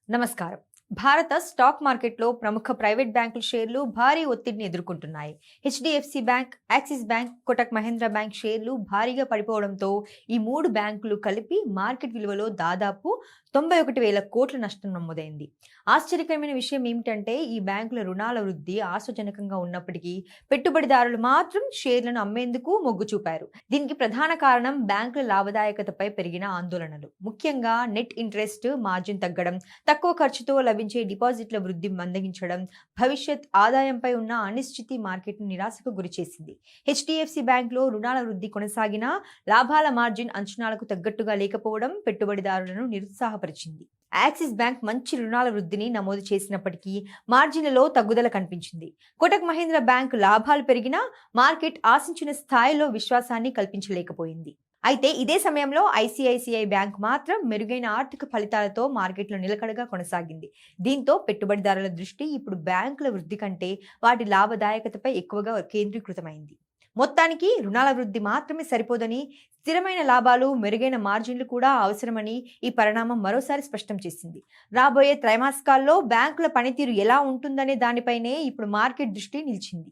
నమస్కారం. భారత స్టాక్ మార్కెట్లో ప్రముఖ ప్రైవేట్ బ్యాంకుల షేర్లు భారీ ఒత్తిడిని ఎదుర్కొంటున్నాయి. HDFC bank, Axis bank, Kotak Mahindra bank షేర్లు భారీగా పడిపోవడంతో ఈ మూడు బ్యాంకులు కలిపి మార్కెట్ విలువలో దాదాపు 91,000 కోట్ల నష్టం నమోదైంది. ఆశ్చర్యకరమైన విషయం ఏమిటంటే ఈ బ్యాంకుల రుణాల వృద్ధి ఆశాజనకంగా ఉన్నప్పటికీ పెట్టుబడిదారులు మాత్రం షేర్లను అమ్మేందుకు మొగ్గు చూపారు. దీనికి ప్రధాన కారణం బ్యాంకుల లాభదాయకతపై పెరిగిన ఆందోళనలు. ముఖ్యంగా నెట్ ఇంట్రెస్ట్ మార్జిన్ తగ్గడం, తక్కువ ఖర్చుతో లభించే డిపాజిట్ల వృద్ధి మందగించడం, భవిష్యత్ ఆదాయంపై ఉన్న అనిశ్చితి మార్కెట్ను నిరాశకు గురిచేసింది. హెచ్డిఎఫ్సి బ్యాంకులో రుణాల వృద్ధి కొనసాగినా లాభాల మార్జిన్ అంచనాలకు తగ్గట్టుగా లేకపోవడం పెట్టుబడిదారులను నిరుత్సాహపరిచింది. యాక్సిస్ బ్యాంక్ మంచి రుణాల వృద్ధిని నమోదు చేసినప్పటికీ మార్జిన్లలో తగ్గుదల కనిపించింది. కోటక్ మహీంద్రా బ్యాంక్ లాభాలు పెరిగినా మార్కెట్ ఆశించిన స్థాయిలో విశ్వాసాన్ని కల్పించలేకపోయింది. అయితే ఇదే సమయంలో ఐసిఐసిఐ బ్యాంక్ మాత్రం మెరుగైన ఆర్థిక ఫలితాలతో మార్కెట్లో నిలకడగా కొనసాగింది. దీంతో పెట్టుబడిదారుల దృష్టి ఇప్పుడు బ్యాంకుల వృద్ధి కంటే వాటి లాభదాయకతపై ఎక్కువగా కేంద్రీకృతమైంది. మొత్తానికి రుణాల వృద్ధి మాత్రమే సరిపోదని, స్థిరమైన లాభాలు, మెరుగైన మార్జిన్లు కూడా అవసరమని ఈ పరిణామం మరోసారి స్పష్టం చేసింది. రాబోయే త్రైమాసికాల్లో బ్యాంకుల పనితీరు ఎలా ఉంటుందనే దానిపైనే ఇప్పుడు మార్కెట్ దృష్టి నిలిచింది.